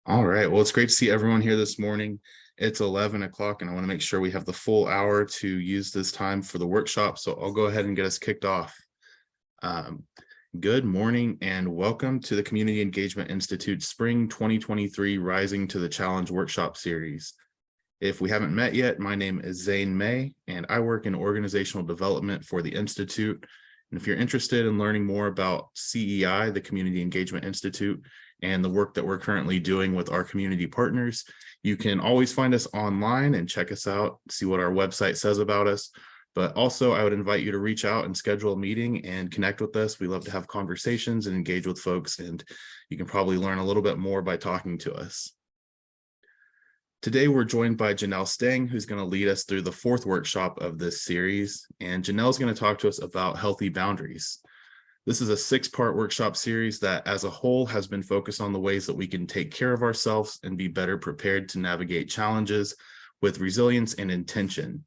All right. Well, it's great to see everyone here this morning. It's 11 o'clock, and I want to make sure we have the full hour to use this time for the workshop. So I'll go ahead and get us kicked off. Um, Good morning and welcome to the Community Engagement Institute Spring 2023 Rising to the Challenge Workshop Series. If we haven't met yet, my name is Zane May, and I work in organizational development for the Institute. And if you're interested in learning more about CEI, the Community Engagement Institute, and the work that we're currently doing with our community partners, you can always find us online and check us out, see what our website says about us. But also, I would invite you to reach out and schedule a meeting and connect with us. We love to have conversations and engage with folks, and you can probably learn a little bit more by talking to us. Today, we're joined by Janelle Stang, who's going to lead us through the fourth workshop of this series. And Janelle's going to talk to us about healthy boundaries. This is a 6-part workshop series that as a whole has been focused on the ways that we can take care of ourselves and be better prepared to navigate challenges with resilience and intention.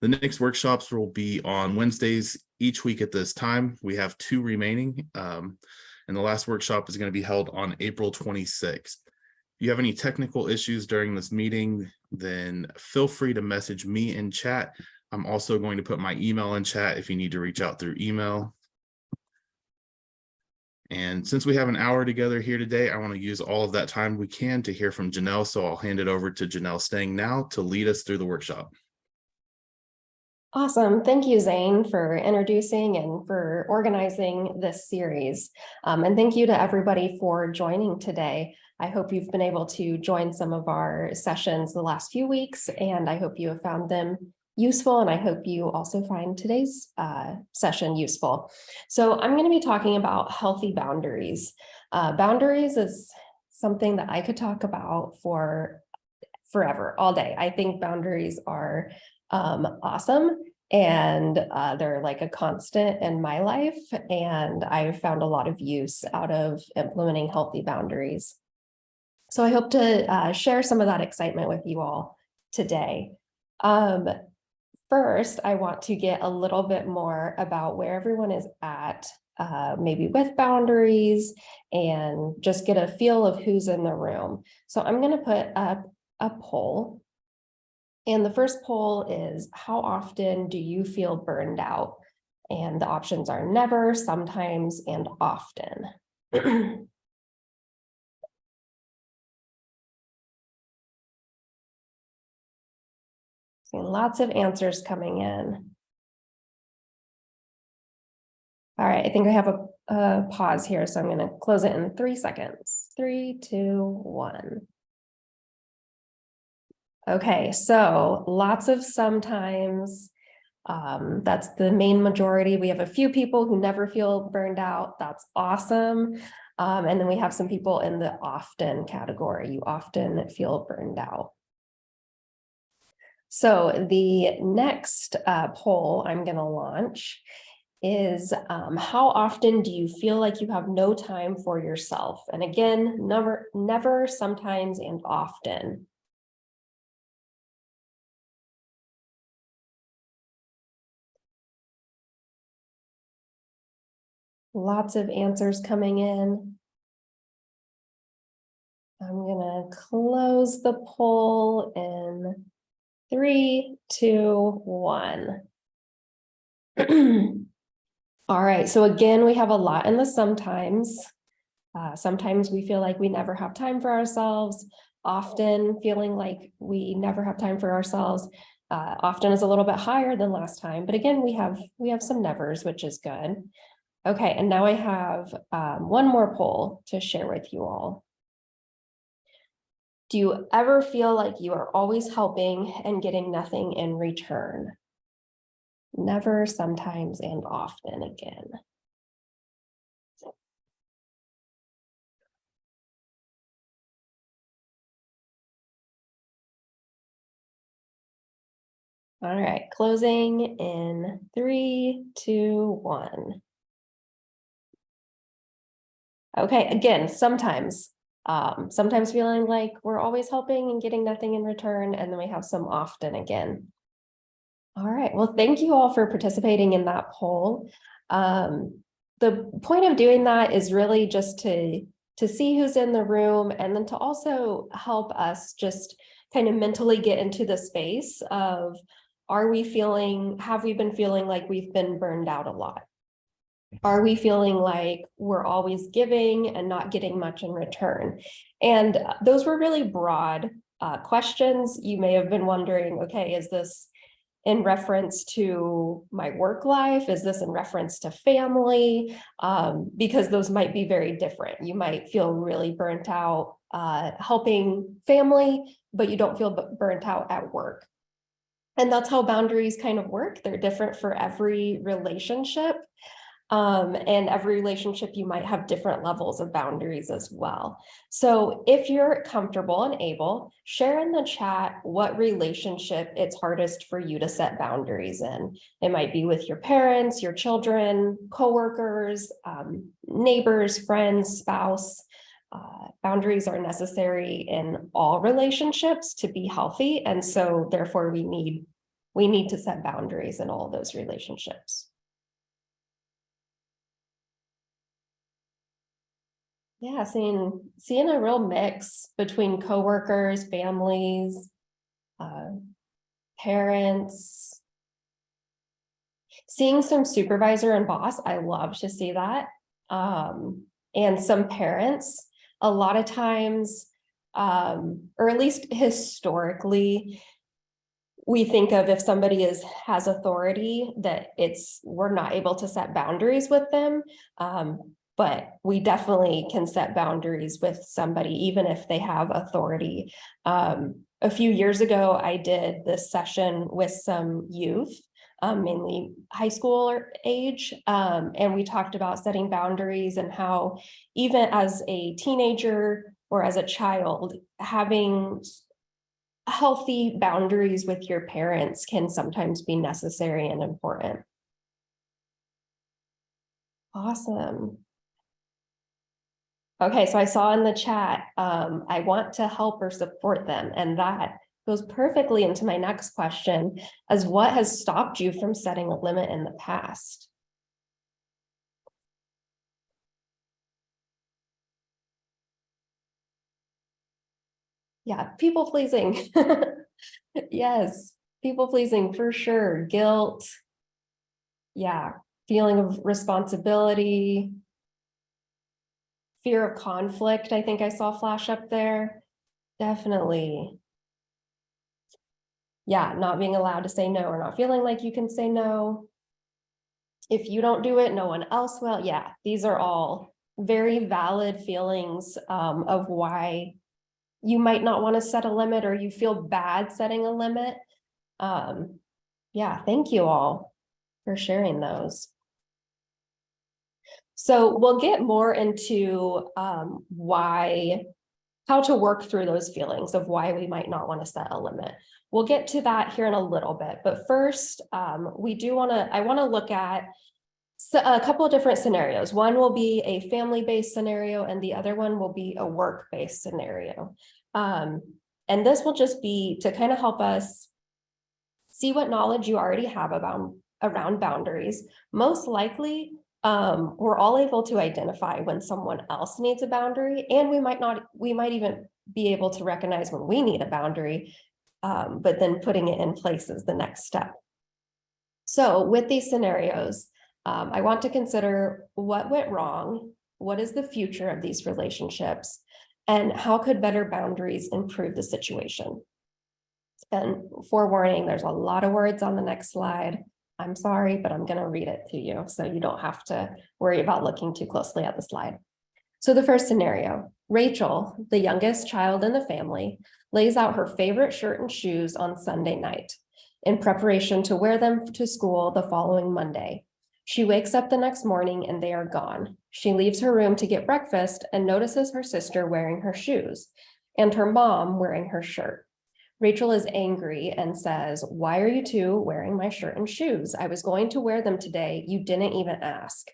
The next workshops will be on Wednesdays each week at this time. We have 2 remaining, and the last workshop is going to be held on April 26th. If you have any technical issues during this meeting, then feel free to message me in chat. I'm also going to put my email in chat if you need to reach out through email. And since we have an hour together here today, I want to use all of that time we can to hear from Janelle. So I'll hand it over to Janelle Stang now to lead us through the workshop. Awesome. Thank you, Zane, for introducing and for organizing this series. And thank you to everybody for joining today. I hope you've been able to join some of our sessions the last few weeks, and I hope you have found them useful, and I hope you also find today's session useful. So I'm going to be talking about healthy boundaries. Boundaries is something that I could talk about for forever, all day. I think boundaries are awesome, and they're like a constant in my life, and I've found a lot of use out of implementing healthy boundaries. So I hope to share some of that excitement with you all today. First, I want to get a little bit more about where everyone is at, maybe with boundaries, and just get a feel of who's in the room. So I'm going to put up a poll. And the first poll is, how often do you feel burned out? And the options are never, sometimes, and often. So lots of answers coming in. All right, I think I have a pause here, so I'm going to close it in 3 seconds. 3, 2, 1. Okay, so lots of sometimes. That's the main majority. We have a few people who never feel burned out. That's awesome. And then we have some people in the often category. You often feel burned out. So the next poll I'm going to launch is how often do you feel like you have no time for yourself? And again, never, sometimes, and often. Lots of answers coming in. I'm going to close the poll in 3, 2, 1. All right, so again, we have a lot in the sometimes. Sometimes we feel like we never have time for ourselves, often feeling like we never have time for ourselves. Often is a little bit higher than last time, but again, we have some nevers, which is good. Okay, and now I have one more poll to share with you all. Do you ever feel like you are always helping and getting nothing in return? Never, sometimes, and often again. All right, closing in 3, 2, 1. Okay, again, sometimes feeling like we're always helping and getting nothing in return, and then we have some often again. All right, well, thank you all for participating in that poll. The point of doing that is really just to to see who's in the room, and then to also help us just kind of mentally get into the space of, have we been feeling like we've been burned out a lot? Are we feeling like we're always giving and not getting much in return? And those were really broad questions. You may have been wondering, okay, is this in reference to my work life? Is this in reference to family? Because those might be very different. You might feel really burnt out helping family, but you don't feel burnt out at work. And that's how boundaries kind of work. They're different for every relationship. And every relationship, you might have different levels of boundaries as well. So if you're comfortable and able, share in the chat what relationship it's hardest for you to set boundaries in. It might be with your parents, your children, coworkers, neighbors, friends, spouse. Boundaries are necessary in all relationships to be healthy. And so therefore we need to set boundaries in all of those relationships. Yeah, seeing a real mix between coworkers, families, parents. Seeing some supervisor and boss, I love to see that. And some parents, a lot of times, or at least historically, we think of if somebody has authority that we're not able to set boundaries with them. But we definitely can set boundaries with somebody, even if they have authority. A few years ago, I did this session with some youth, mainly high school age, and we talked about setting boundaries and how even as a teenager or as a child, having healthy boundaries with your parents can sometimes be necessary and important. Awesome. Okay, so I saw in the chat, I want to help or support them. And that goes perfectly into my next question, as what has stopped you from setting a limit in the past? Yeah, people pleasing. Yes, people pleasing for sure. Guilt. Yeah, feeling of responsibility. Fear of conflict, I think I saw flash up there. Definitely. Yeah, not being allowed to say no or not feeling like you can say no. If you don't do it, no one else will. Yeah, these are all very valid feelings of why you might not want to set a limit or you feel bad setting a limit. Yeah, thank you all for sharing those. So we'll get more into how to work through those feelings of why we might not want to set a limit. We'll get to that here in a little bit, but first, I want to look at a couple of different scenarios. One will be a family-based scenario, and the other one will be a work-based scenario. And this will just be to kind of help us see what knowledge you already have around boundaries. Most likely, we're all able to identify when someone else needs a boundary, and we might even be able to recognize when we need a boundary, but then putting it in place is the next step. So with these scenarios, I want to consider what went wrong, what is the future of these relationships, and how could better boundaries improve the situation. And forewarning, there's a lot of words on the next slide. I'm sorry, but I'm going to read it to you so you don't have to worry about looking too closely at the slide. So the first scenario, Rachel, the youngest child in the family, lays out her favorite shirt and shoes on Sunday night in preparation to wear them to school the following Monday. She wakes up the next morning and they are gone. She leaves her room to get breakfast and notices her sister wearing her shoes and her mom wearing her shirt. Rachel is angry and says, "Why are you two wearing my shirt and shoes? I was going to wear them today. You didn't even ask."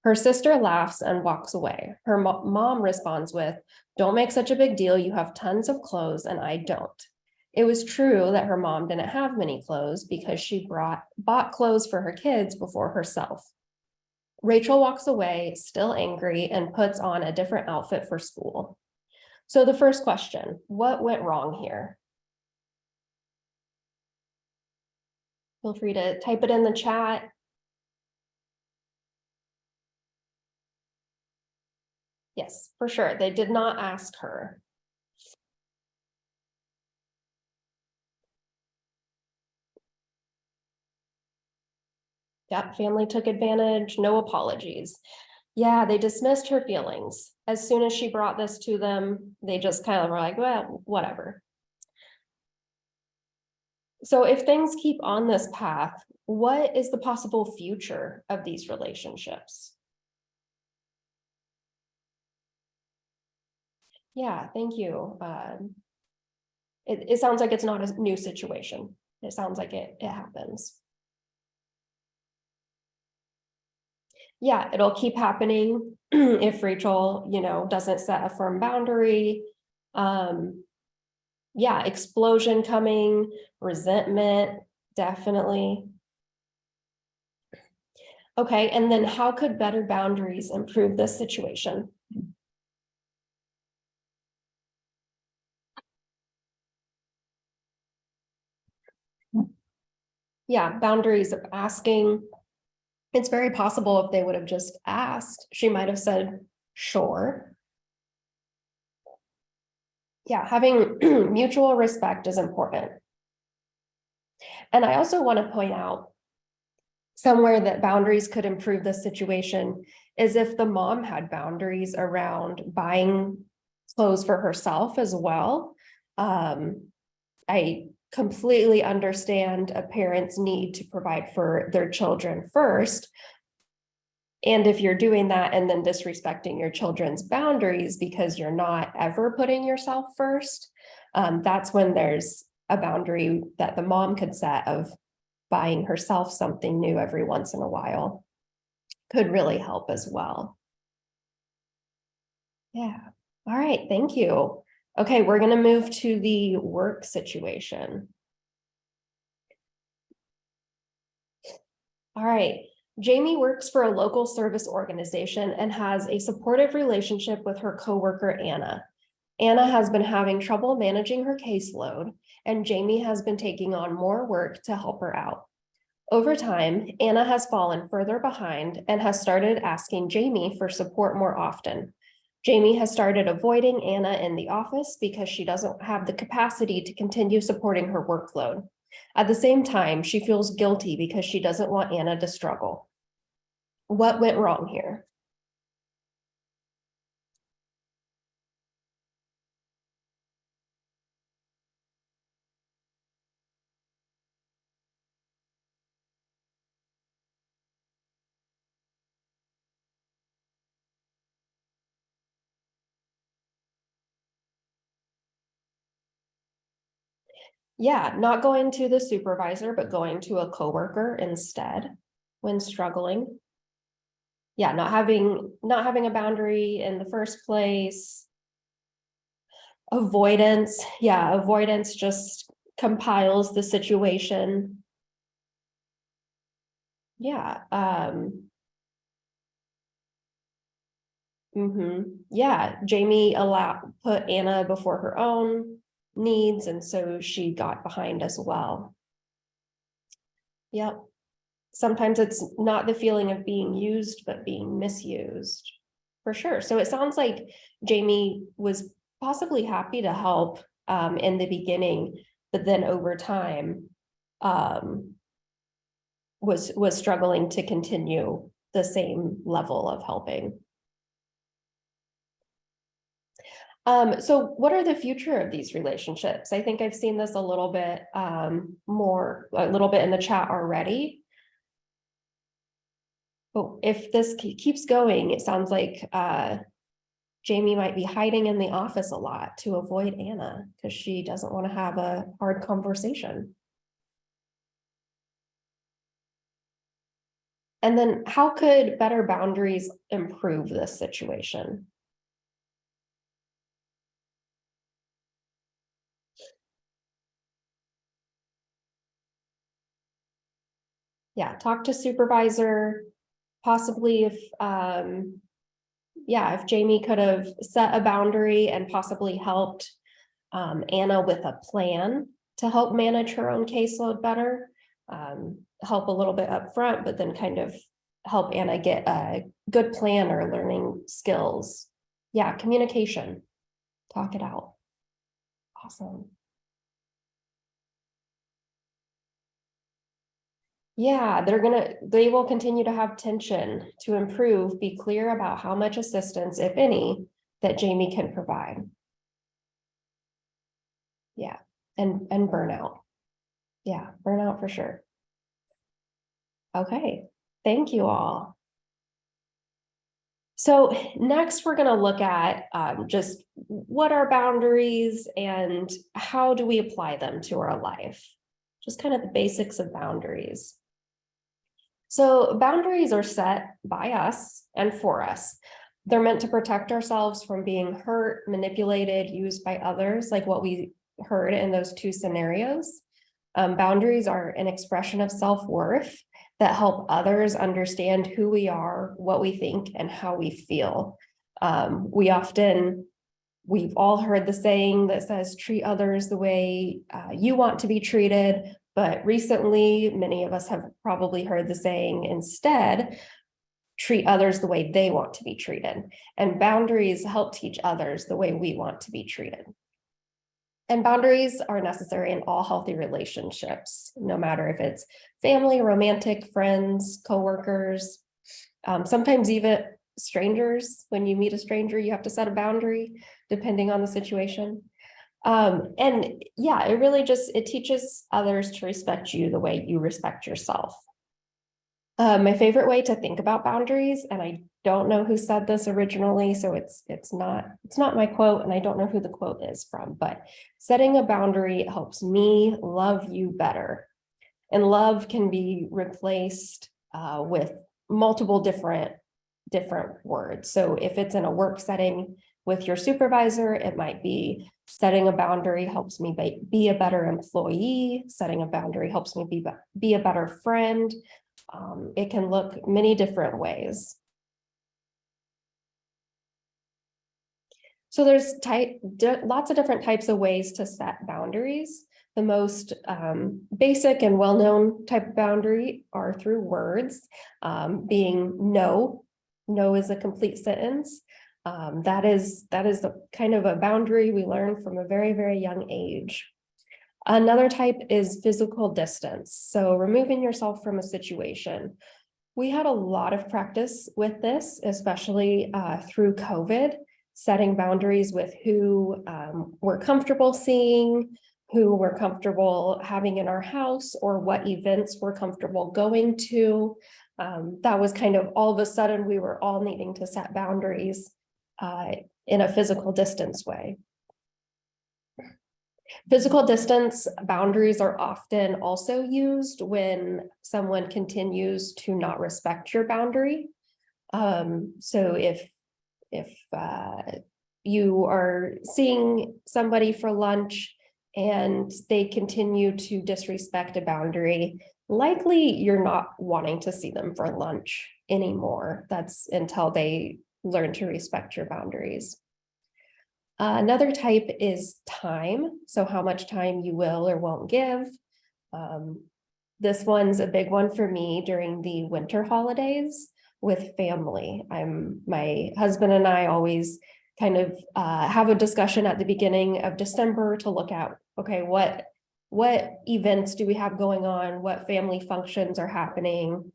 Her sister laughs and walks away. Her mom responds with, "Don't make such a big deal. You have tons of clothes and I don't." It was true that her mom didn't have many clothes because she bought clothes for her kids before herself. Rachel walks away, still angry, and puts on a different outfit for school. So the first question, what went wrong here? Feel free to type it in the chat. Yes, for sure. They did not ask her. Yep, family took advantage, no apologies. Yeah, they dismissed her feelings. As soon as she brought this to them, they just kind of were like, well, whatever. So if things keep on this path, what is the possible future of these relationships? Yeah, thank you. It sounds like it's not a new situation. It sounds like it happens. Yeah, it'll keep happening if Rachel, doesn't set a firm boundary. Yeah, explosion coming, resentment, definitely. Okay, and then how could better boundaries improve this situation? Yeah, boundaries of asking. It's very possible if they would have just asked, she might have said, sure. Yeah, having mutual respect is important. And I also want to point out somewhere that boundaries could improve the situation is if the mom had boundaries around buying clothes for herself as well. I completely understand a parent's need to provide for their children first. And if you're doing that and then disrespecting your children's boundaries because you're not ever putting yourself first, that's when there's a boundary that the mom could set of buying herself something new every once in a while. Could really help as well. Yeah. All right. Thank you. Okay, we're going to move to the work situation. All right. Jamie works for a local service organization and has a supportive relationship with her coworker, Anna. Anna has been having trouble managing her caseload, and Jamie has been taking on more work to help her out. Over time, Anna has fallen further behind and has started asking Jamie for support more often. Jamie has started avoiding Anna in the office because she doesn't have the capacity to continue supporting her workload. At the same time, she feels guilty because she doesn't want Anna to struggle. What went wrong here? Yeah, not going to the supervisor, but going to a coworker instead when struggling. Yeah, not having a boundary in the first place. Avoidance, yeah, avoidance just compiles the situation. Yeah, yeah, Jamie put Anna before her own needs, and so she got behind as well. Yep. Sometimes it's not the feeling of being used, but being misused. For sure. So it sounds like Jamie was possibly happy to help in the beginning, but then over time um, was struggling to continue the same level of helping. So what are the future of these relationships? I think I've seen this a little bit a little bit in the chat already. But if this keeps going, it sounds like Jamie might be hiding in the office a lot to avoid Anna because she doesn't want to have a hard conversation. And then how could better boundaries improve this situation? Yeah, talk to supervisor, possibly if, if Jamie could have set a boundary and possibly helped Anna with a plan to help manage her own caseload better, help a little bit up front, but then kind of help Anna get a good plan or learning skills. Yeah, communication, talk it out. Awesome. Yeah, they will continue to have tension to improve, be clear about how much assistance, if any, that Jamie can provide. Yeah, and burnout. Yeah, burnout for sure. Okay, thank you all. So next we're going to look at just what are boundaries and how do we apply them to our life? Just kind of the basics of boundaries. So boundaries are set by us and for us. They're meant to protect ourselves from being hurt, manipulated, used by others, like what we heard in those two scenarios. Boundaries are an expression of self-worth that help others understand who we are, what we think, and how we feel. We've all heard the saying that says, treat others the way you want to be treated. But recently, many of us have probably heard the saying instead, treat others the way they want to be treated. And boundaries help teach others the way we want to be treated. And boundaries are necessary in all healthy relationships, no matter if it's family, romantic, friends, coworkers, sometimes even strangers. When you meet a stranger, you have to set a boundary depending on the situation. And yeah, it teaches others to respect you the way you respect yourself. My favorite way to think about boundaries, and I don't know who said this originally, so it's not my quote, and I don't know who the quote is from, but setting a boundary helps me love you better. And love can be replaced with multiple different words. So if it's in a work setting with your supervisor, it might be setting a boundary helps me be a better employee. Setting a boundary helps me be a better friend. It can look many different ways. So there's lots of different types of ways to set boundaries. The most basic and well-known type of boundary are through words, being no. No is a complete sentence. That is the kind of a boundary we learn from a very, very young age. Another type is physical distance. So removing yourself from a situation. We had a lot of practice with this, especially through COVID, setting boundaries with who we're comfortable seeing, who we're comfortable having in our house, or what events we're comfortable going to. That was kind of all of a sudden we were all needing to set boundaries in a physical distance way. Physical distance boundaries are often also used when someone continues to not respect your boundary. So if you are seeing somebody for lunch and they continue to disrespect a boundary, likely you're not wanting to see them for lunch anymore. That's until they learn to respect your boundaries. Another type is time. So how much time you will or won't give. This one's a big one for me during the winter holidays with family. My husband and I always kind of have a discussion at the beginning of December to look at, okay, what events do we have going on? What family functions are happening?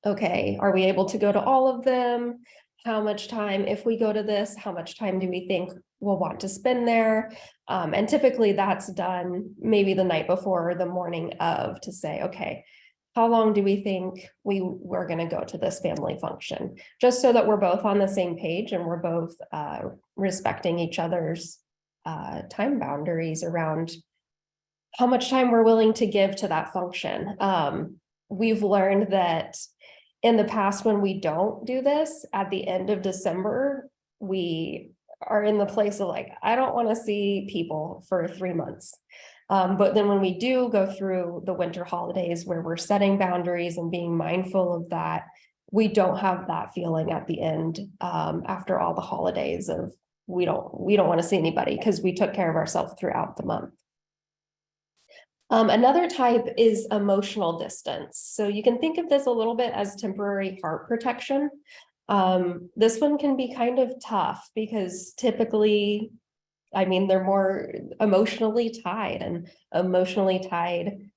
Okay, are we able to go to all of them? How much time, if we go to this, how much time do we think we'll want to spend there? And typically that's done maybe the night before or the morning of to say, okay, how long do we think we're going to go to this family function? Just so that we're both on the same page and we're both respecting each other's time boundaries around how much time we're willing to give to that function. We've learned that in the past, when we don't do this, at the end of December, we are in the place of like, I don't want to see people for 3 months. But then when we do go through the winter holidays where we're setting boundaries and being mindful of that, we don't have that feeling at the end after all the holidays of we don't want to see anybody because we took care of ourselves throughout the month. Another type is emotional distance. So you can think of this a little bit as temporary heart protection. This one can be kind of tough because typically, I mean, they're more emotionally tied, and emotionally tied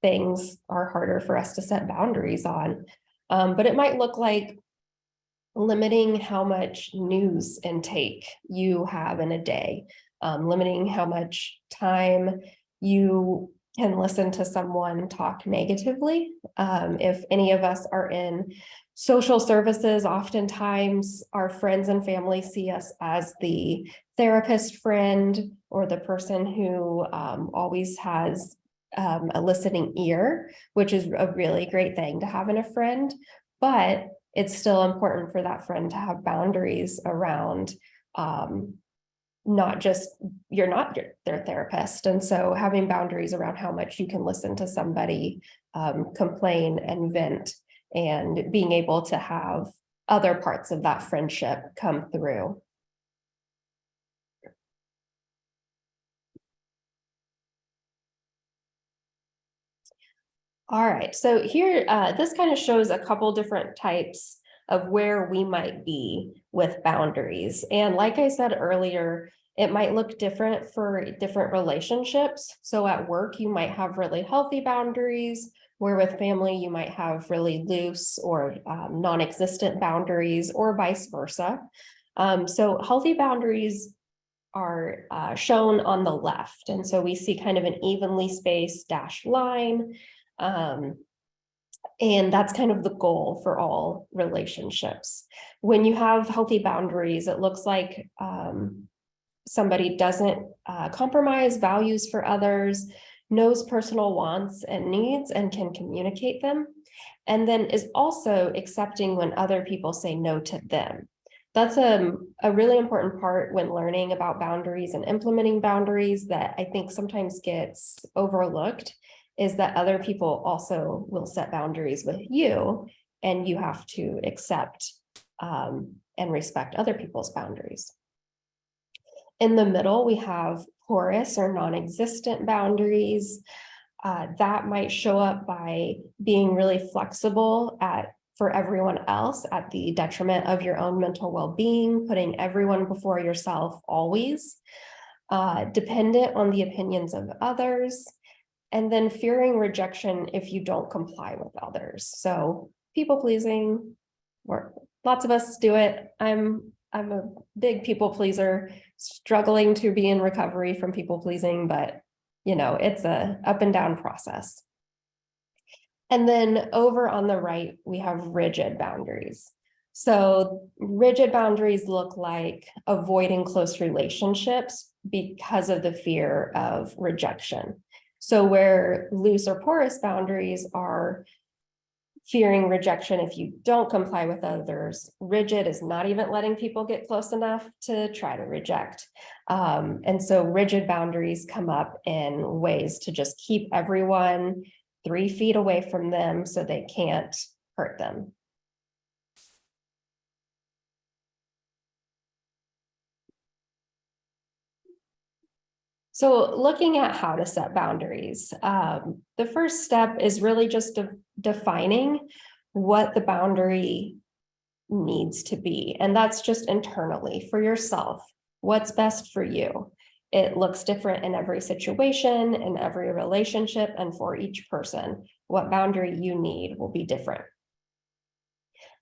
things are harder for us to set boundaries on. But it might look like limiting how much news intake you have in a day, limiting how much time you can listen to someone talk negatively. If any of us are in social services, oftentimes our friends and family see us as the therapist friend or the person who always has a listening ear, which is a really great thing to have in a friend. But it's still important for that friend to have boundaries around not just you're not their therapist. And so having boundaries around how much you can listen to somebody complain and vent, and being able to have other parts of that friendship come through. All right, so here, this kind of shows a couple different types of where we might be with boundaries. And like I said earlier, it might look different for different relationships. So at work, you might have really healthy boundaries, where with family, you might have really loose or non-existent boundaries, or vice versa. So healthy boundaries are shown on the left. And so we see kind of an evenly spaced dashed line. And that's kind of the goal for all relationships. When you have healthy boundaries, it looks like somebody doesn't compromise values for others, knows personal wants and needs, and can communicate them, and then is also accepting when other people say no to them. That's a really important part when learning about boundaries and implementing boundaries that I think sometimes gets overlooked, is that other people also will set boundaries with you, and you have to accept and respect other people's boundaries. In the middle, we have porous or non-existent boundaries. That might show up by being really flexible for everyone else at the detriment of your own mental well-being, putting everyone before yourself always, dependent on the opinions of others, and then fearing rejection if you don't comply with others. So people pleasing, lots of us do it. I'm a big people pleaser, struggling to be in recovery from people pleasing, but it's a up and down process. And then over on the right, we have rigid boundaries. So rigid boundaries look like avoiding close relationships because of the fear of rejection. So where loose or porous boundaries are fearing rejection if you don't comply with others, rigid is not even letting people get close enough to try to reject. And so rigid boundaries come up in ways to just keep everyone 3 feet away from them so they can't hurt them. So looking at how to set boundaries, the first step is really just defining what the boundary needs to be. And that's just internally for yourself. What's best for you? It looks different in every situation, in every relationship, and for each person. What boundary you need will be different.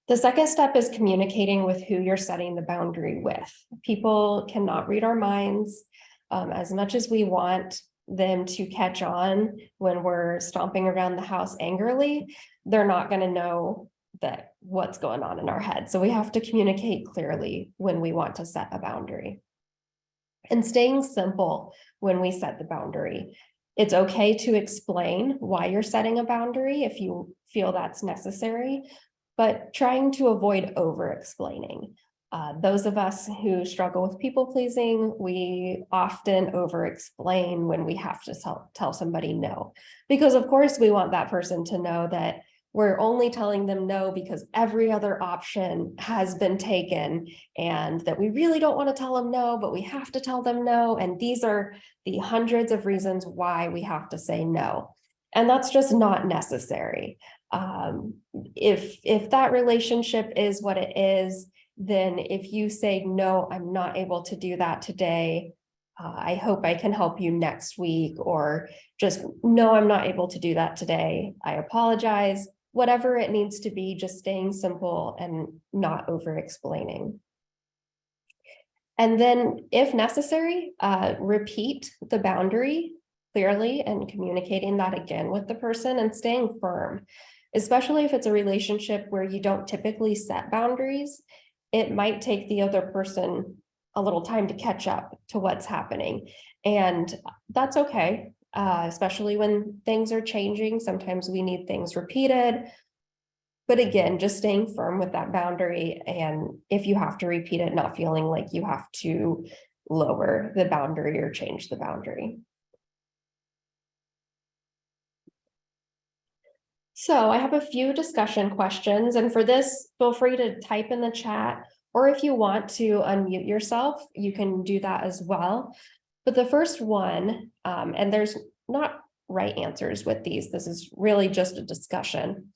The second step is communicating with who you're setting the boundary with. People cannot read our minds. As much as we want them to catch on when we're stomping around the house angrily, they're not going to know what's going on in our head. So we have to communicate clearly when we want to set a boundary. And staying simple when we set the boundary. It's okay to explain why you're setting a boundary if you feel that's necessary, but trying to avoid over-explaining. Those of us who struggle with people pleasing, we often over-explain when we have to tell somebody no. Because of course we want that person to know that we're only telling them no because every other option has been taken, and that we really don't want to tell them no, but we have to tell them no. And these are the hundreds of reasons why we have to say no. And that's just not necessary. If that relationship is what it is, then if you say, no, I'm not able to do that today, I hope I can help you next week, or just, no, I'm not able to do that today, I apologize, whatever it needs to be, just staying simple and not over explaining. And then if necessary, repeat the boundary clearly and communicating that again with the person and staying firm, especially if it's a relationship where you don't typically set boundaries. It might take the other person a little time to catch up to what's happening. And that's okay, especially when things are changing. Sometimes we need things repeated. But again, just staying firm with that boundary. And if you have to repeat it, not feeling like you have to lower the boundary or change the boundary. So I have a few discussion questions, and for this, feel free to type in the chat, or if you want to unmute yourself, you can do that as well. But the first one, and there's not right answers with these, this is really just a discussion.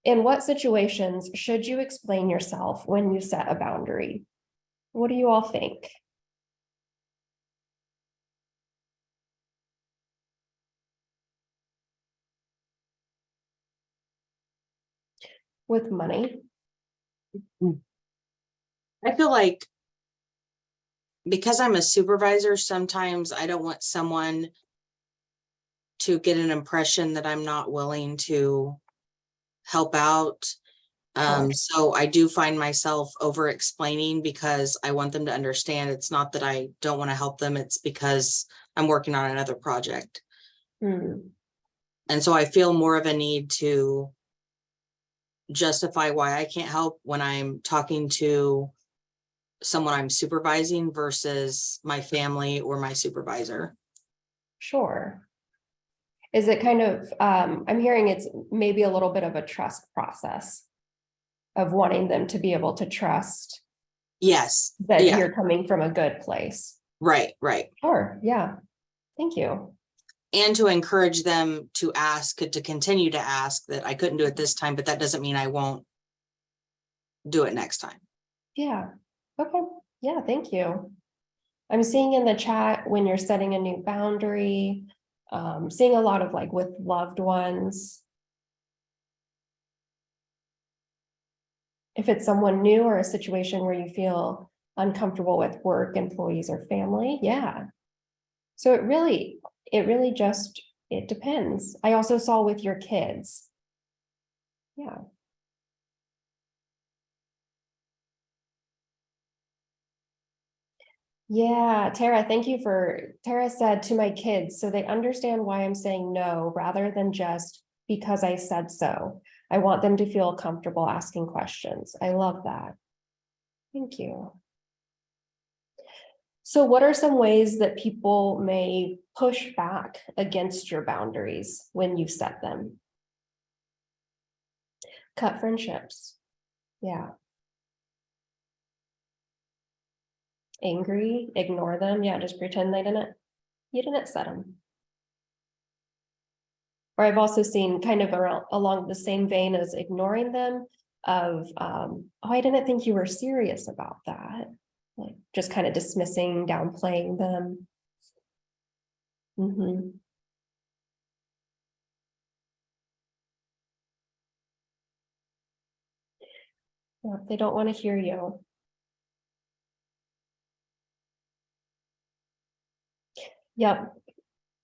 In what situations should you explain yourself when you set a boundary? What do you all think? With money? I feel like because I'm a supervisor, sometimes I don't want someone to get an impression that I'm not willing to help out. So I do find myself over explaining because I want them to understand it's not that I don't want to help them, it's because I'm working on another project. And so I feel more of a need to justify why I can't help when I'm talking to someone I'm supervising versus my family or my supervisor. Sure. Is it kind of, I'm hearing it's maybe a little bit of a trust process of wanting them to be able to trust. Yes. That Yeah. you're coming from a good place. Right. Sure. Yeah. Thank you. And to encourage them to ask, to continue to ask, that I couldn't do it this time, but that doesn't mean I won't do it next time. Yeah. Okay. Yeah. Thank you. I'm seeing in the chat when you're setting a new boundary, seeing a lot of like with loved ones. If it's someone new or a situation where you feel uncomfortable with work, employees, or family, yeah. So it really just, it depends. I also saw with your kids. Yeah. Yeah, Tara, thank you Tara said to my kids, so they understand why I'm saying no, rather than just because I said so. I want them to feel comfortable asking questions. I love that. Thank you. So what are some ways that people may push back against your boundaries when you set them? Cut friendships. Yeah. Angry, ignore them. Yeah, just pretend you didn't set them. Or I've also seen kind of along the same vein as ignoring them of, oh, I didn't think you were serious about that. Like just kind of dismissing, downplaying them. Yeah, they don't want to hear you. Yep.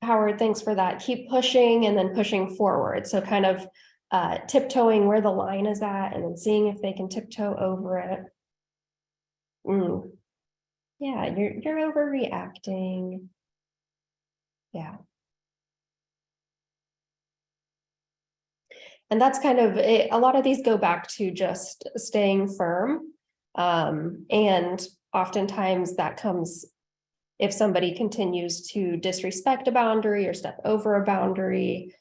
Howard, thanks for that. Keep pushing and then pushing forward. So kind of tiptoeing where the line is at and then seeing if they can tiptoe over it. Yeah, you're overreacting. Yeah. And that's kind of it. A lot of these go back to just staying firm. And oftentimes that comes if somebody continues to disrespect a boundary or step over a boundary,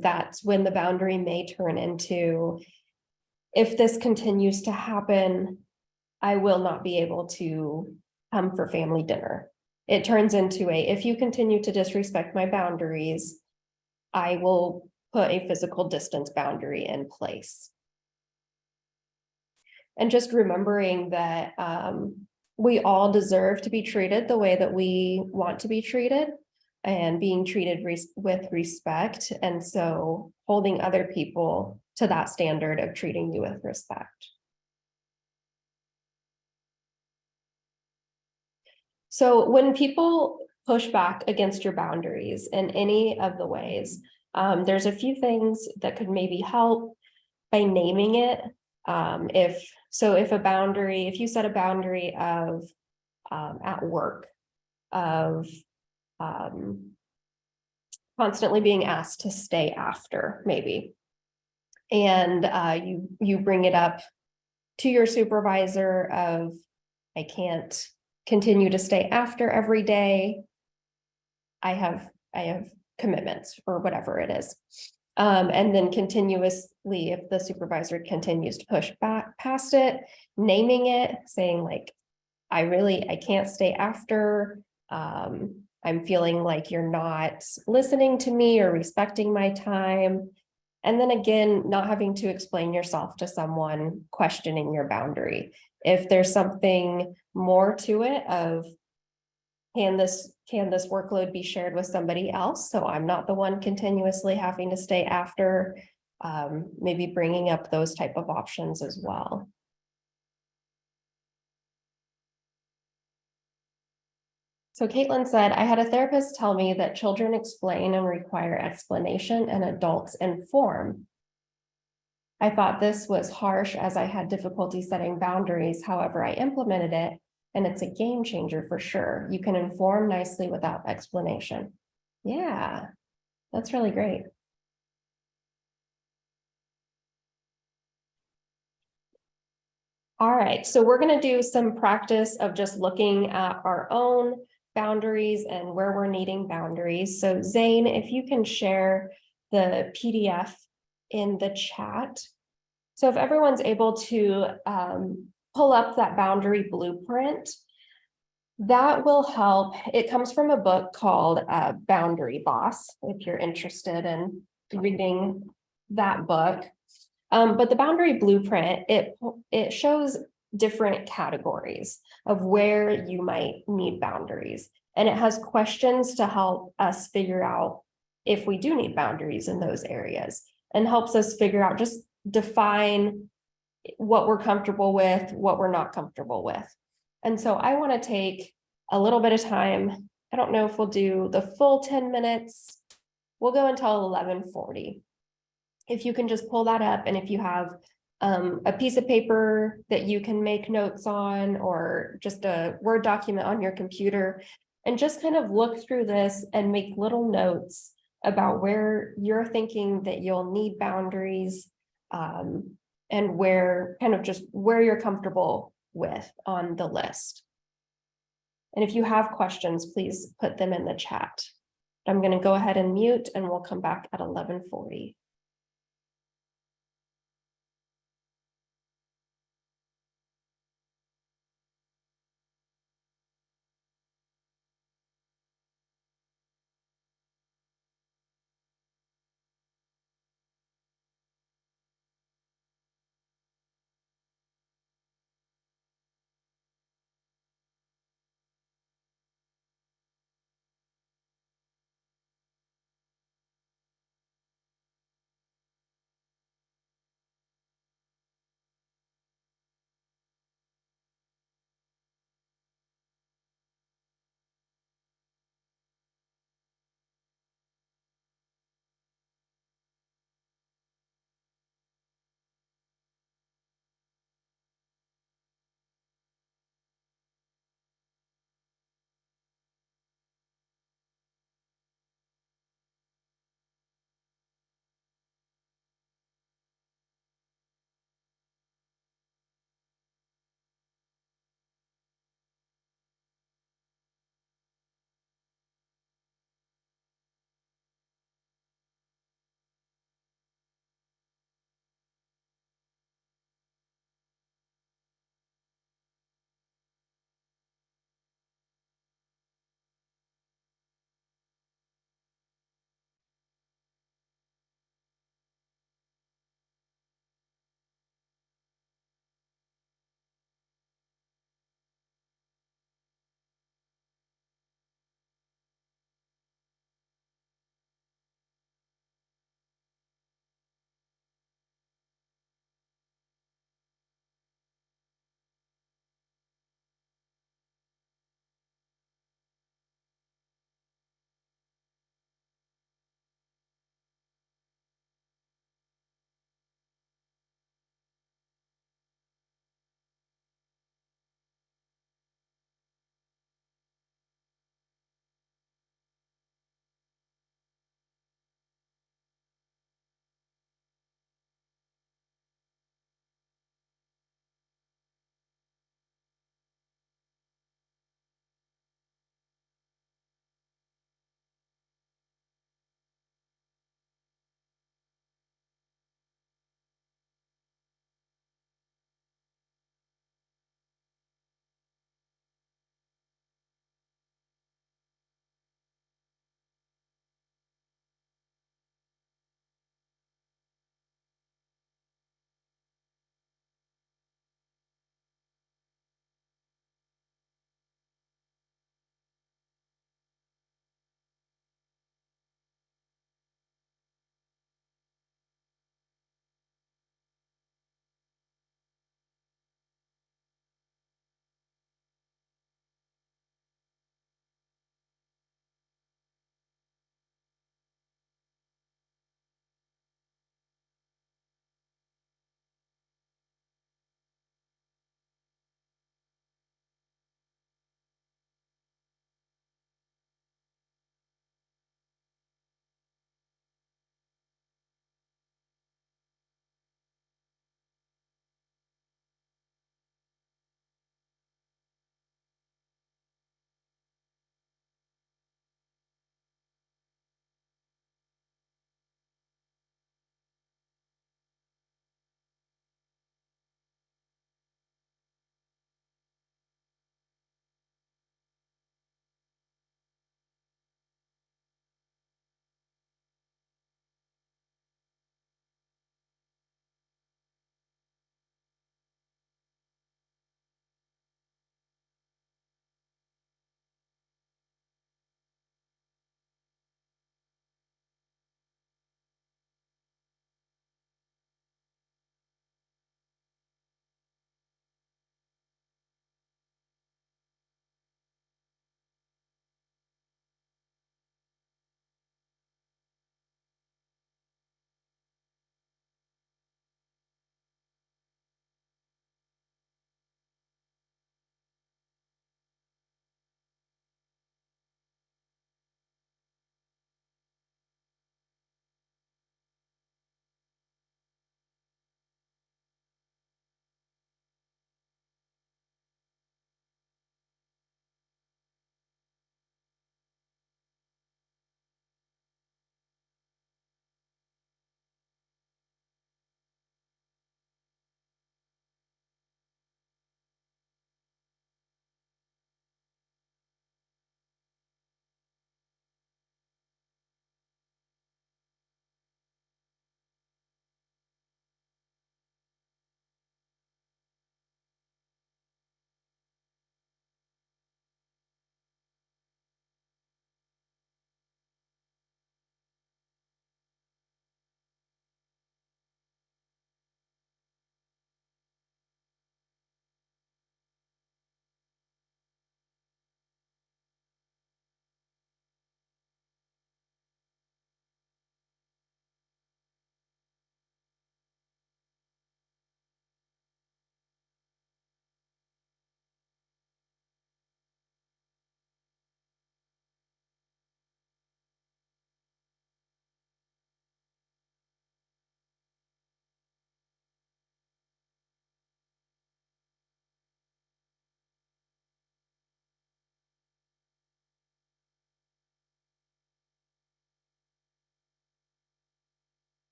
that's when the boundary may turn into, if this continues to happen, I will not be able to come for family dinner. It turns into if you continue to disrespect my boundaries, I will put a physical distance boundary in place. And just remembering that we all deserve to be treated the way that we want to be treated and being treated with respect. And so holding other people to that standard of treating you with respect. So when people push back against your boundaries in any of the ways, there's a few things that could maybe help by naming it. If you set a boundary of at work, of constantly being asked to stay after, maybe, and you bring it up to your supervisor of, I can't continue to stay after every day. I have commitments or whatever it is. And then continuously, if the supervisor continues to push back past it, naming it, saying like, I can't stay after. I'm feeling like you're not listening to me or respecting my time. And then again, not having to explain yourself to someone questioning your boundary. If there's something more to it of, can this workload be shared with somebody else? So I'm not the one continuously having to stay after, maybe bringing up those type of options as well. So Caitlin said, I had a therapist tell me that children explain and require explanation and adults inform. I thought this was harsh as I had difficulty setting boundaries. However, I implemented it and it's a game changer for sure. You can inform nicely without explanation. Yeah, that's really great. All right, so we're going to do some practice of just looking at our own boundaries and where we're needing boundaries. So Zane, if you can share the PDF in the chat. So if everyone's able to pull up that boundary blueprint, that will help. It comes from a book called Boundary Boss, if you're interested in reading that book. But the boundary blueprint, it shows different categories of where you might need boundaries. And it has questions to help us figure out if we do need boundaries in those areas, and helps us figure out, just define what we're comfortable with, what we're not comfortable with. And so I want to take a little bit of time. I don't know if we'll do the full 10 minutes. We'll go until 11:40. If you can just pull that up, and if you have a piece of paper that you can make notes on, or just a Word document on your computer, and just kind of look through this and make little notes about where you're thinking that you'll need boundaries, and where you're comfortable with on the list. And if you have questions, please put them in the chat. I'm going to go ahead and mute, and we'll come back at 11:40.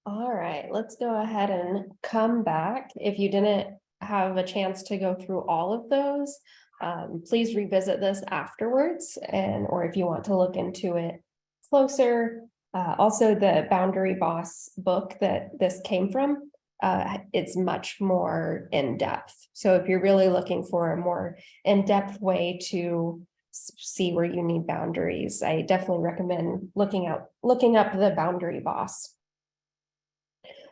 All right, let's go ahead and come back. If you didn't have a chance to go through all of those, please revisit this afterwards, and or if you want to look into it closer. Also, the Boundary Boss book that this came from, it's much more in-depth. So if you're really looking for a more in-depth way to see where you need boundaries, I definitely recommend looking up the Boundary Boss.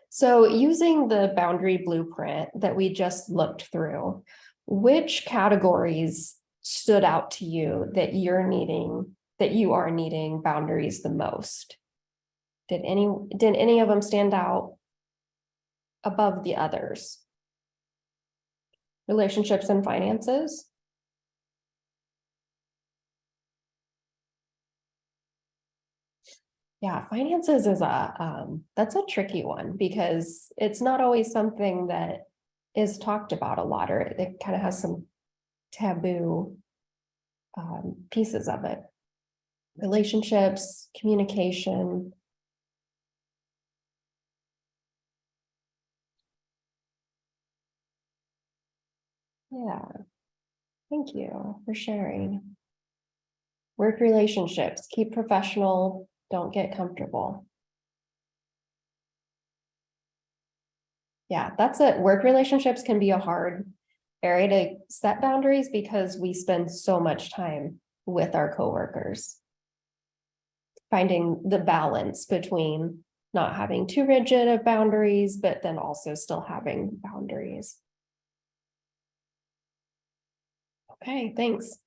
So using the boundary blueprint that we just looked through, which categories stood out to you that you are needing boundaries the most? Did any of them stand out above the others? Relationships and finances? Yeah, finances is that's a tricky one because it's not always something that is talked about a lot, or it kind of has some taboo pieces of it. Relationships, communication. Yeah, thank you for sharing. Work relationships, keep professional, don't get comfortable. Yeah, that's it. Work relationships can be a hard area to set boundaries because we spend so much time with our coworkers. Finding the balance between not having too rigid of boundaries, but then also still having boundaries. Okay, thanks.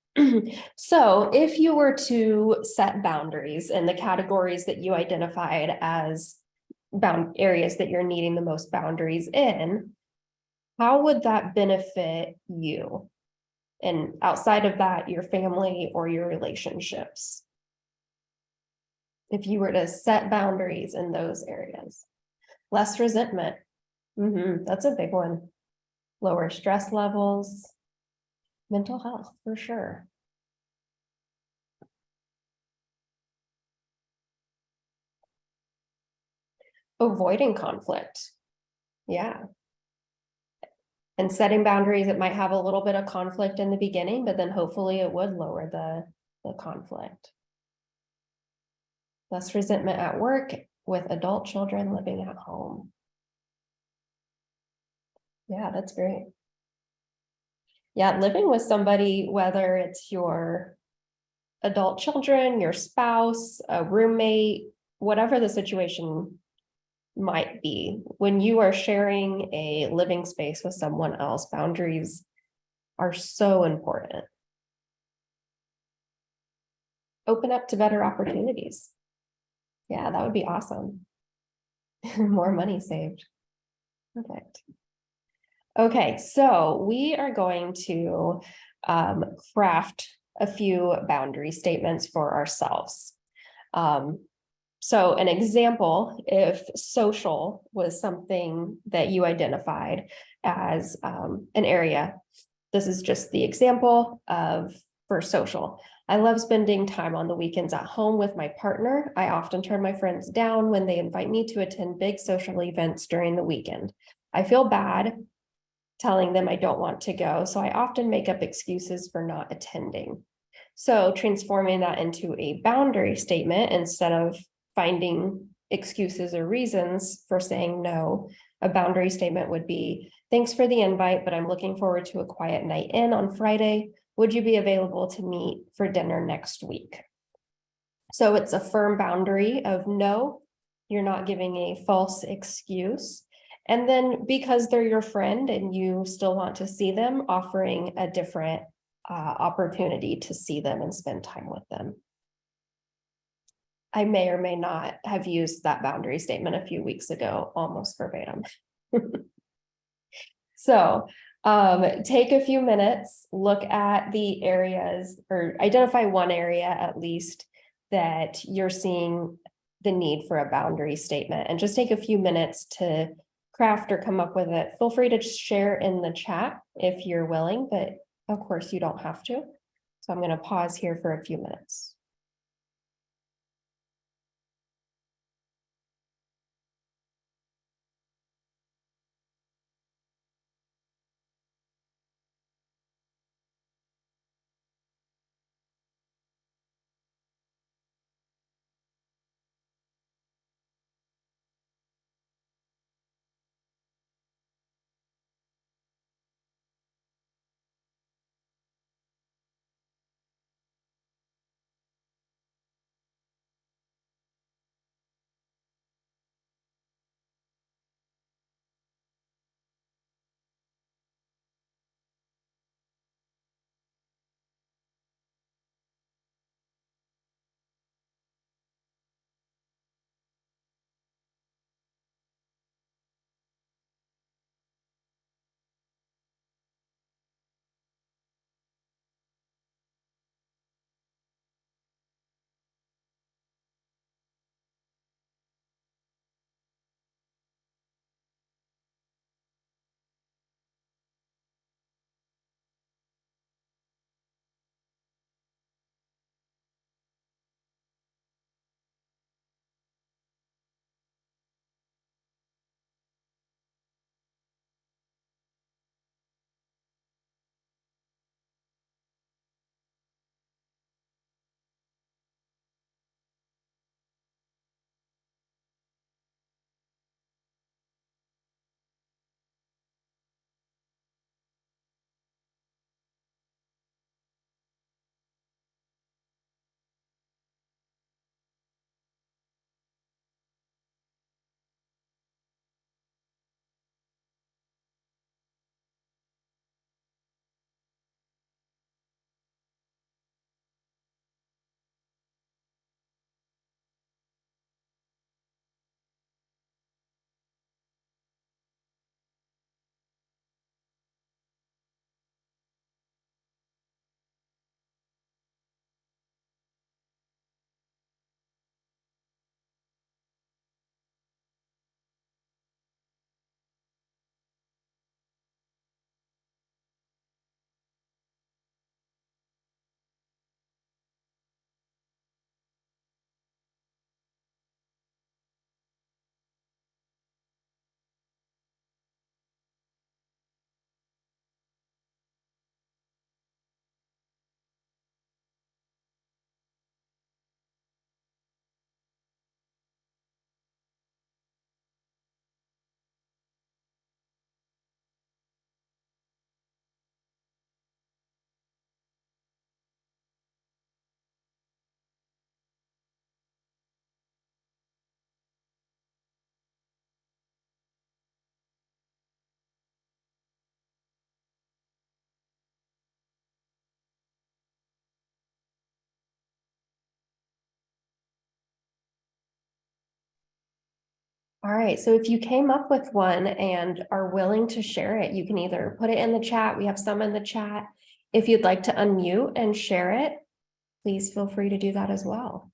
So if you were to set boundaries in the categories that you identified as areas that you're needing the most boundaries in, how would that benefit you? And outside of that, your family or your relationships? If you were to set boundaries in those areas. Less resentment. That's a big one. Lower stress levels. Mental health, for sure. Avoiding conflict. Yeah. And setting boundaries, it might have a little bit of conflict in the beginning, but then hopefully it would lower the conflict. Less resentment at work with adult children living at home. Yeah, that's great. Yeah, living with somebody, whether it's your adult children, your spouse, a roommate, whatever the situation might be, when you are sharing a living space with someone else, boundaries are so important. Open up to better opportunities. Yeah, that would be awesome. More money saved. Perfect. Okay, so we are going to craft a few boundary statements for ourselves. So an example, if social was something that you identified as an area, this is just the example for social. I love spending time on the weekends at home with my partner. I often turn my friends down when they invite me to attend big social events during the weekend. I feel bad telling them I don't want to go, so I often make up excuses for not attending. So transforming that into a boundary statement instead of finding excuses or reasons for saying no, a boundary statement would be, thanks for the invite, but I'm looking forward to a quiet night in on Friday. Would you be available to meet for dinner next week? So it's a firm boundary of no, you're not giving a false excuse. And then because they're your friend and you still want to see them, offering a different opportunity to see them and spend time with them. I may or may not have used that boundary statement a few weeks ago, almost verbatim. So take a few minutes, look at the areas or identify one area at least that you're seeing the need for a boundary statement, and just take a few minutes to craft or come up with it. Feel free to share in the chat if you're willing, but of course you don't have to. So I'm going to pause here for a few minutes. All right, so if you came up with one and are willing to share it, you can either put it in the chat. We have some in the chat. If you'd like to unmute and share it, please feel free to do that as well.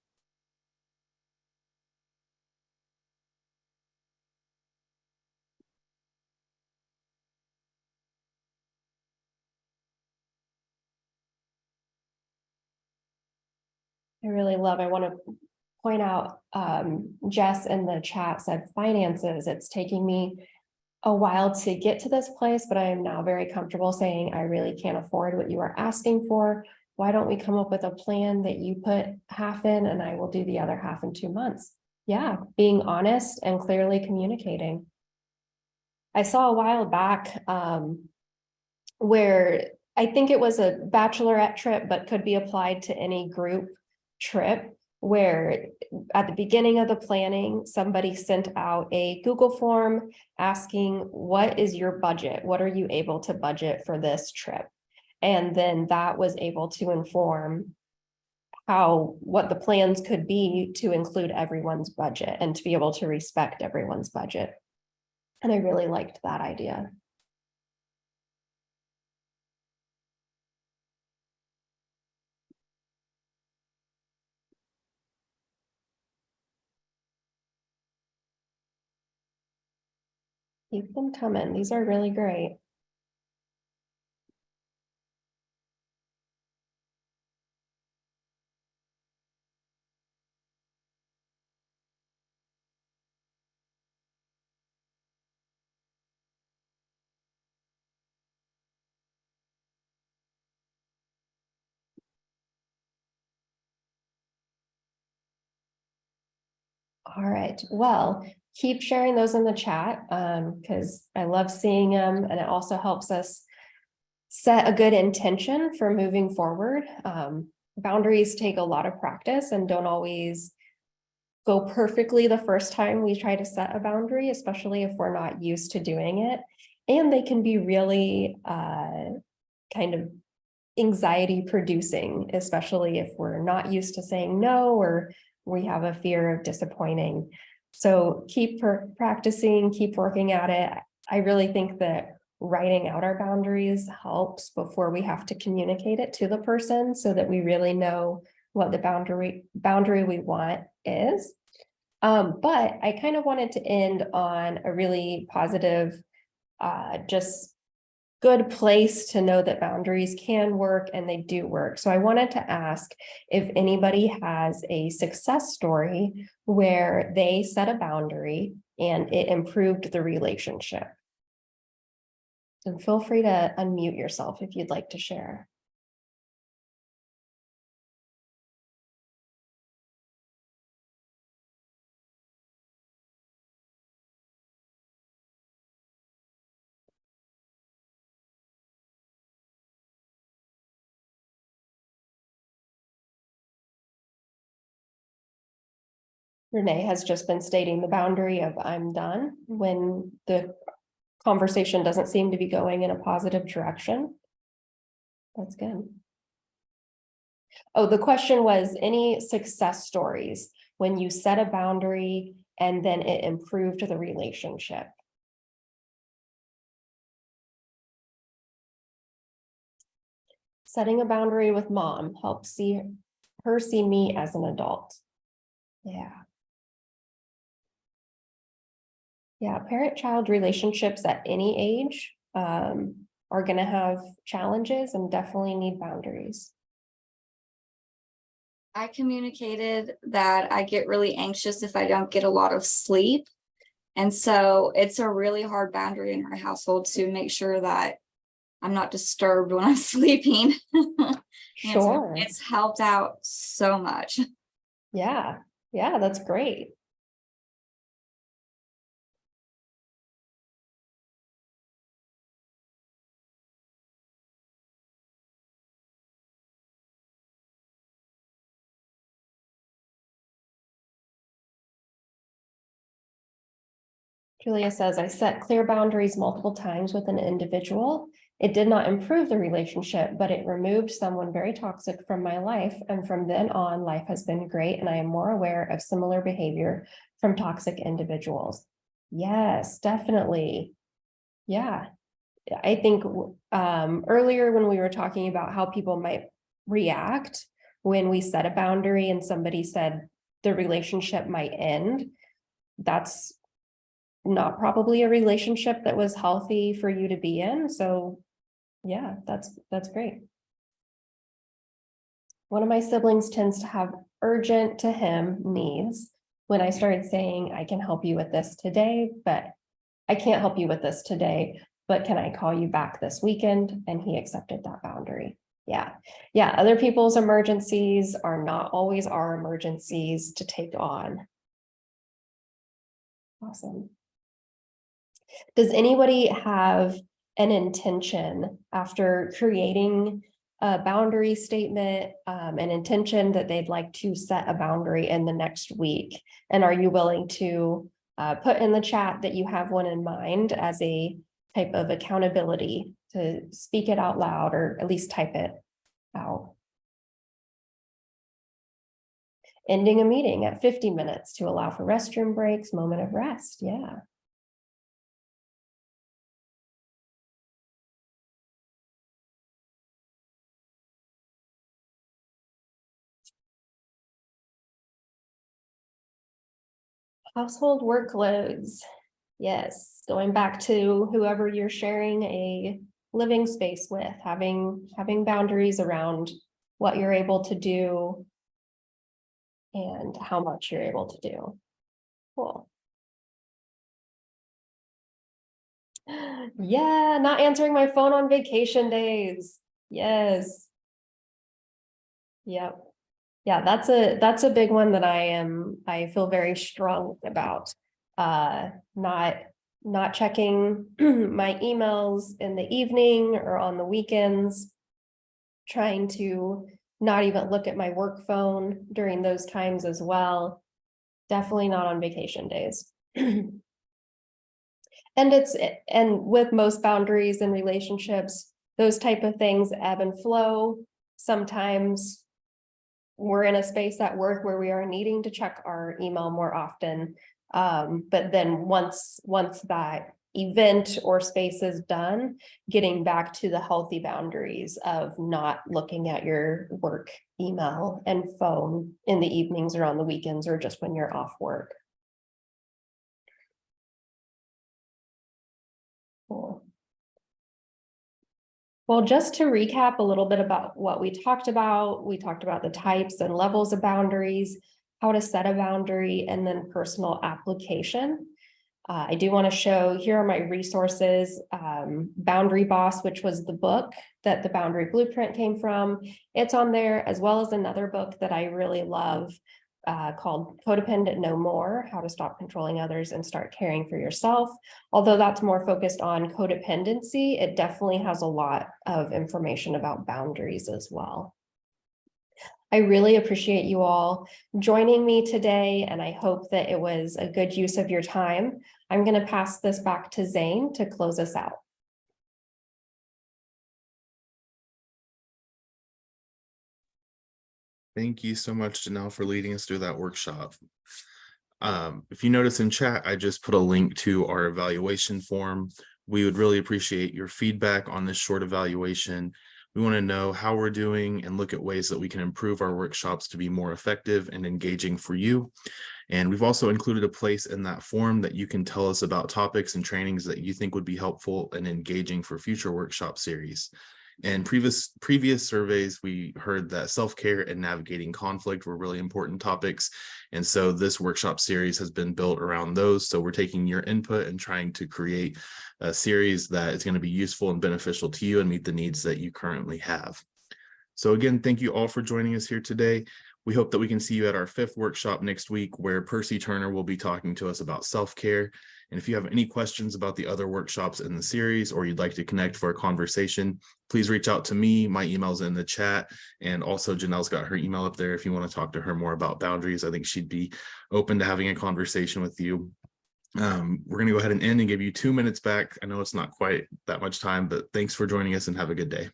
I really love, I want to point out, Jess in the chat said finances. It's taking me a while to get to this place, but I am now very comfortable saying I really can't afford what you are asking for. Why don't we come up with a plan that you put half in and I will do the other half in 2 months? Yeah, being honest and clearly communicating. I saw a while back where I think it was a bachelorette trip, but could be applied to any group trip, where at the beginning of the planning, somebody sent out a Google form asking, what is your budget? What are you able to budget for this trip? And then that was able to inform what the plans could be to include everyone's budget and to be able to respect everyone's budget. And I really liked that idea. Keep them coming. These are really great. All right, well, keep sharing those in the chat because I love seeing them, and it also helps us set a good intention for moving forward. Boundaries take a lot of practice and don't always go perfectly the first time we try to set a boundary, especially if we're not used to doing it. And they can be really kind of anxiety producing, especially if we're not used to saying no, or we have a fear of disappointing. So keep practicing, keep working at it. I really think that writing out our boundaries helps before we have to communicate it to the person, so that we really know what the boundary we want is. But I kind of wanted to end on a really positive, just good place to know that boundaries can work and they do work. So I wanted to ask if anybody has a success story where they set a boundary and it improved the relationship. And feel free to unmute yourself if you'd like to share. Renee has just been stating the boundary of I'm done when the conversation doesn't seem to be going in a positive direction. That's good. Oh, the question was any success stories when you set a boundary and then it improved the relationship. Setting a boundary with mom helps her see me as an adult. Yeah. Yeah, parent-child relationships at any age are going to have challenges and definitely need boundaries. I communicated that I get really anxious if I don't get a lot of sleep. And so it's a really hard boundary in our household to make sure that I'm not disturbed when I'm sleeping. Sure. It's helped out so much. Yeah, that's great. Julia says, I set clear boundaries multiple times with an individual. It did not improve the relationship, but it removed someone very toxic from my life. And from then on, life has been great. And I am more aware of similar behavior from toxic individuals. Yes, definitely. Yeah. I think earlier when we were talking about how people might react when we set a boundary and somebody said the relationship might end, that's not probably a relationship that was healthy for you to be in. So yeah, that's great. One of my siblings tends to have urgent to him needs. When I started saying, I can help you with this today, but I can't help you with this today, but can I call you back this weekend? And he accepted that boundary. Yeah. Yeah. Other people's emergencies are not always our emergencies to take on. Awesome. Does anybody have an intention after creating a boundary statement, an intention that they'd like to set a boundary in the next week? And are you willing to put in the chat that you have one in mind as a type of accountability to speak it out loud or at least type it out? Ending a meeting at 50 minutes to allow for restroom breaks, moment of rest. Yeah. Household workloads. Yes, going back to whoever you're sharing a living space with, having boundaries around what you're able to do and how much you're able to do. Cool. Yeah, not answering my phone on vacation days. Yes. Yep. Yeah, that's a big one that I feel very strong about. Not checking my emails in the evening or on the weekends. Trying to not even look at my work phone during those times as well. Definitely not on vacation days. And with most boundaries and relationships, those type of things ebb and flow. Sometimes we're in a space at work where we are needing to check our email more often. But then once that event or space is done, getting back to the healthy boundaries of not looking at your work email and phone in the evenings or on the weekends or just when you're off work. Cool. Well, just to recap a little bit about what we talked about the types and levels of boundaries, how to set a boundary, and then personal application. I do want to show, here are my resources, Boundary Boss, which was the book that the Boundary Blueprint came from. It's on there, as well as another book that I really love called Codependent No More, How to Stop Controlling Others and Start Caring for Yourself. Although that's more focused on codependency, it definitely has a lot of information about boundaries as well. I really appreciate you all joining me today, and I hope that it was a good use of your time. I'm going to pass this back to Zane to close us out. Thank you so much, Janelle, for leading us through that workshop. If you notice in chat, I just put a link to our evaluation form. We would really appreciate your feedback on this short evaluation. We want to know how we're doing and look at ways that we can improve our workshops to be more effective and engaging for you. And we've also included a place in that form that you can tell us about topics and trainings that you think would be helpful and engaging for future workshop series. In previous surveys, we heard that self-care and navigating conflict were really important topics. And so this workshop series has been built around those. So we're taking your input and trying to create a series that is going to be useful and beneficial to you and meet the needs that you currently have. So again, thank you all for joining us here today. We hope that we can see you at our 5th workshop next week, where Percy Turner will be talking to us about self-care. And if you have any questions about the other workshops in the series, or you'd like to connect for a conversation, please reach out to me. My email's in the chat. And also Janelle's got her email up there if you want to talk to her more about boundaries. I think she'd be open to having a conversation with you. We're going to go ahead and end and give you 2 minutes back. I know it's not quite that much time, but thanks for joining us and have a good day.